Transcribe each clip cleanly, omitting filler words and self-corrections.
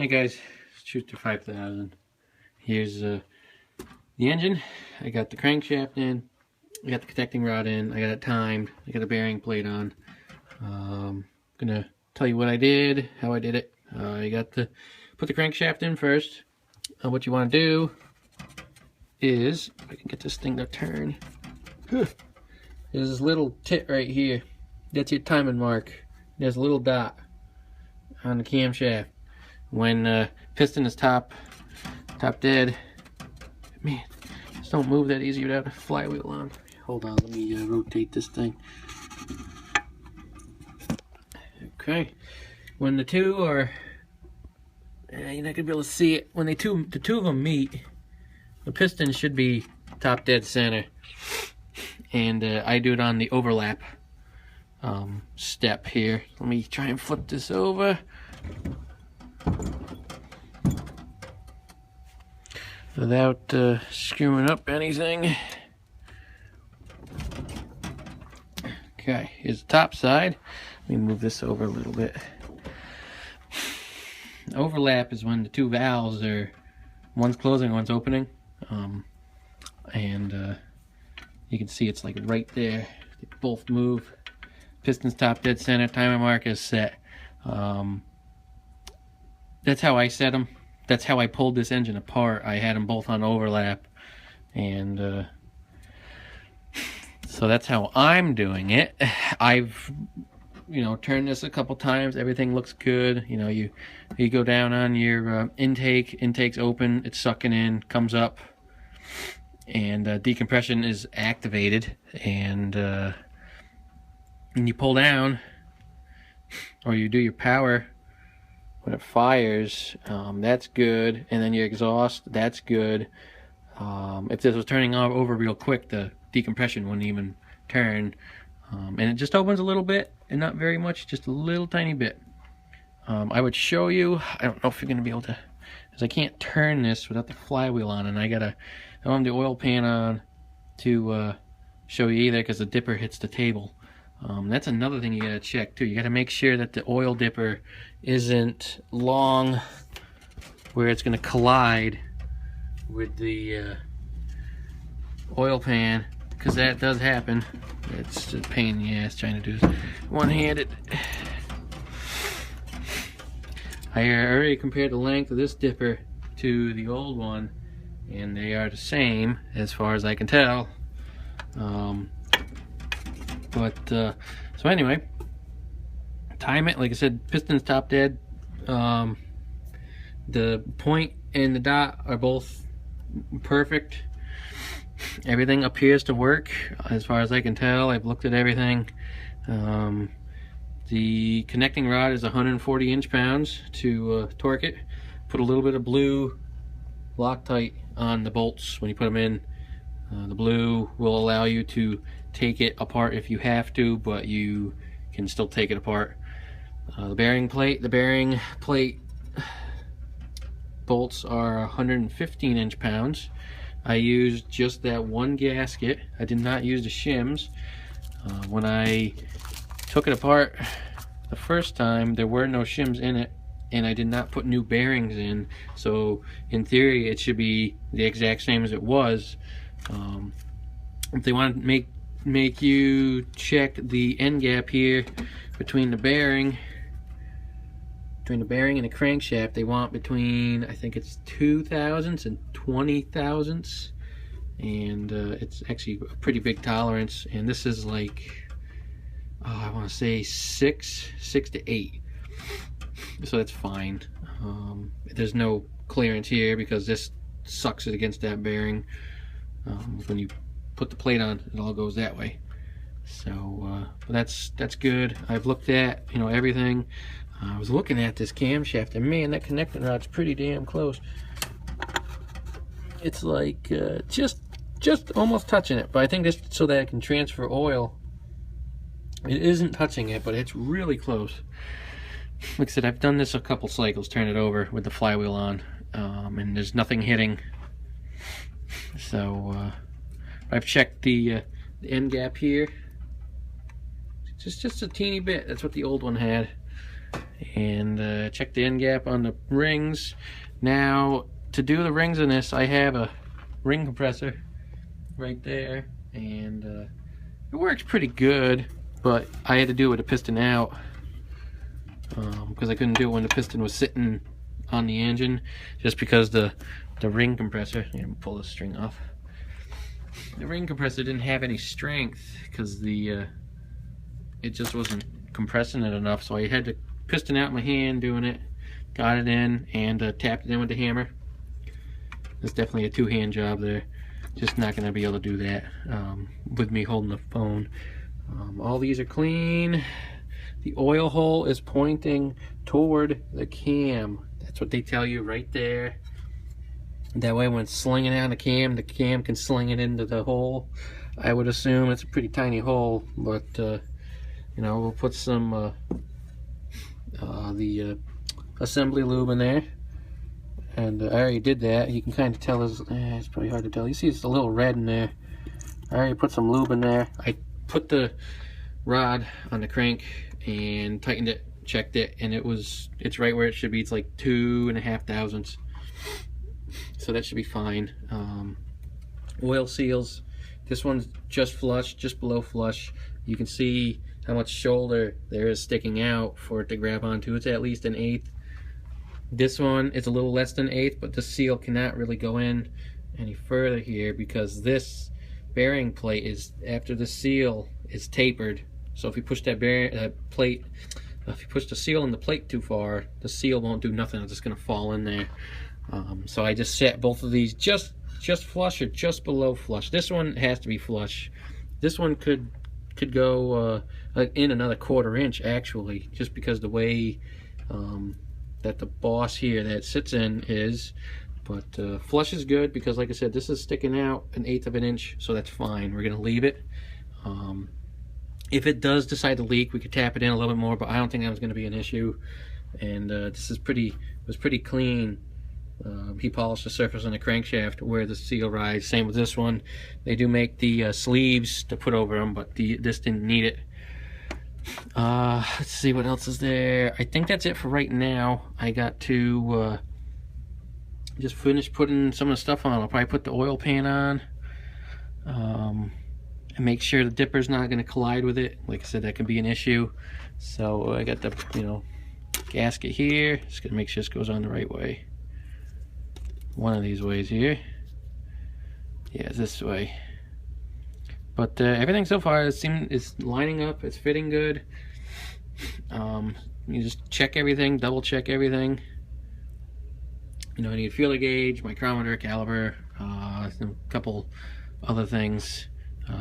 Hey guys, it's Shooter 5000. Here's the engine. I got the crankshaft in, I got the connecting rod in, I got it timed, I got a bearing plate on. Gonna tell you what I did, how I did it. You got to put the crankshaft in first. What you want to do is, if I can get this thing to turn, there's this little tit right here. That's your timing mark. There's a little dot on the camshaft. When piston is top dead, man, just don't move that easy without a flywheel on. Hold on, let me rotate this thing. Okay, when the two are, you're not gonna be able to see it. When the two of them meet, the piston should be top dead center, and I do it on the overlap step here. Let me try and flip this over. Without screwing up anything. Okay, here's the top side. Let me move this over a little bit. Overlap is when the two valves are, one's closing, one's opening. And you can see it's like right there. They both move. Piston's top dead center, timer mark is set. That's how I set them. That's how I pulled this engine apart. I had them both on overlap, and so that's how I'm doing it. I've, turned this a couple times. Everything looks good. You go down on your intake's open. It's sucking in, comes up, and decompression is activated. And when you pull down, or you do your power. When it fires, that's good, and then your exhaust, that's good. If this was turning over real quick, the decompression wouldn't even turn. And it just opens a little bit, and not very much, just a little tiny bit. I would show you, I don't know if you're going to be able to, because I can't turn this without the flywheel on, and I don't have the oil pan on to show you either, because the dipper hits the table. That's another thing you gotta check too. You gotta make sure that the oil dipper isn't long where it's gonna collide with the oil pan, because that does happen. It's a pain in the ass trying to do this one-handed. I already compared the length of this dipper to the old one, and they are the same as far as I can tell. So anyway, time it. Like I said, piston's top dead. The point and the dot are both perfect. Everything appears to work as far as I can tell. I've looked at everything. The connecting rod is 140 inch-pounds to torque it. Put a little bit of blue Loctite on the bolts when you put them in. The blue will allow you to take it apart if you have to, but you can still take it apart. The bearing plate bolts are 115 inch-pounds. I used just that one gasket. I did not use the shims. When I took it apart the first time, there were no shims in it, and I did not put new bearings in, so in theory it should be the exact same as it was. If they want to make you check the end gap here between the bearing and the crankshaft, they want between, I think it's 2 thousandths and 20 thousandths, and it's actually a pretty big tolerance. And this is like, I want to say 6 to 8, so that's fine. There's no clearance here because this sucks it against that bearing. When you put the plate on, it all goes that way. So but that's good. I've looked at everything. I was looking at this camshaft, and man, that connecting rod's pretty damn close. It's like just almost touching it, but I think just so that it can transfer oil. It isn't touching it, but it's really close. Like I said, I've done this a couple cycles, turn it over with the flywheel on, and there's nothing hitting. So I've checked the end gap here. Just a teeny bit. That's what the old one had. and check the end gap on the rings. Now, to do the rings in this, I have a ring compressor right there, and it works pretty good, but I had to do it with the piston out because I couldn't do it when the piston was sitting on the engine, just because the ring compressor, let me pull the string off. The ring compressor didn't have any strength because it just wasn't compressing it enough, so I had to piston out my hand doing it, got it in, and tapped it in with the hammer. It's definitely a two-hand job there. Just not going to be able to do that with me holding the phone. All these are clean. The oil hole is pointing toward the cam. That's what they tell you right there. That way when it's slinging out the cam can sling it into the hole. I would assume it's a pretty tiny hole, but you know, we'll put some the assembly lube in there. And I already did that. You can kind of tell it's probably hard to tell. You see it's a little red in there. I already put some lube in there. I put the rod on the crank and tightened it, checked it, and it's right where it should be. It's like 2.5 thousandths. So that should be fine. Oil seals. This one's just flush, just below flush. You can see how much shoulder there is sticking out for it to grab onto. It's at least 1/8. This one is a little less than 1/8, but the seal cannot really go in any further here because this bearing plate is, after the seal is tapered. So if you push that plate, if you push the seal in the plate too far, the seal won't do nothing. It's just gonna fall in there. So I just set both of these just flush or just below flush. This one has to be flush. This one could go in another 1/4 inch actually, just because the way that the boss here that it sits in is. But flush is good because, like I said, this is sticking out 1/8 of an inch, so that's fine. We're gonna leave it. If it does decide to leak, we could tap it in a little bit more, but I don't think that was going to be an issue. And this was pretty clean. He polished the surface on the crankshaft where the seal rides. Same with this one. They do make the sleeves to put over them, but this didn't need it. Let's see what else is there. I think that's it for right now. I got to just finish putting some of the stuff on. I'll probably put the oil pan on and make sure the dipper's not going to collide with it. Like I said, that can be an issue. So I got the gasket here. Just gonna make sure this goes on the right way. One of these ways here. Yeah, it's this way. But everything so far is lining up. It's fitting good. You just check everything, double check everything. I need a feeler gauge, micrometer, caliper, a couple other things.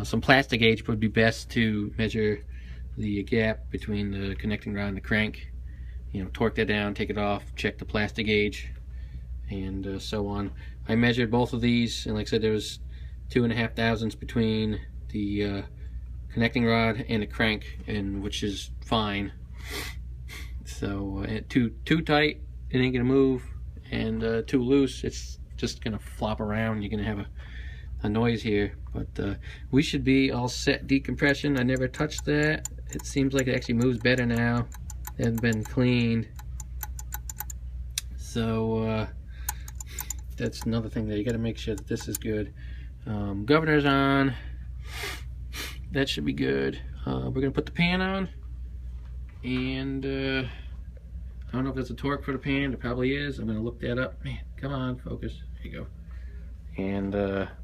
Some plastic gauge would be best to measure the gap between the connecting rod and the crank. Torque that down, take it off, check the plastic gauge, and so on. I measured both of these, and like I said, there was 2.5 thousandths between the connecting rod and the crank, and which is fine. So too tight, it ain't gonna move, and too loose, it's just gonna flop around. You're gonna have a noise here. But we should be all set. Decompression, I never touched that. It seems like it actually moves better now. It hasn't been cleaned. So that's another thing that you got to make sure that this is good. Governor's on. That should be good. We're gonna put the pan on, and I don't know if there's a torque for the pan. There probably is. I'm gonna look that up. Man, come on, focus. There you go. And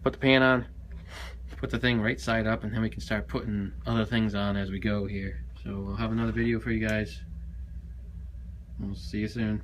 put the pan on. Put the thing right side up, and then we can start putting other things on as we go here. So I'll have another video for you guys. We'll see you soon.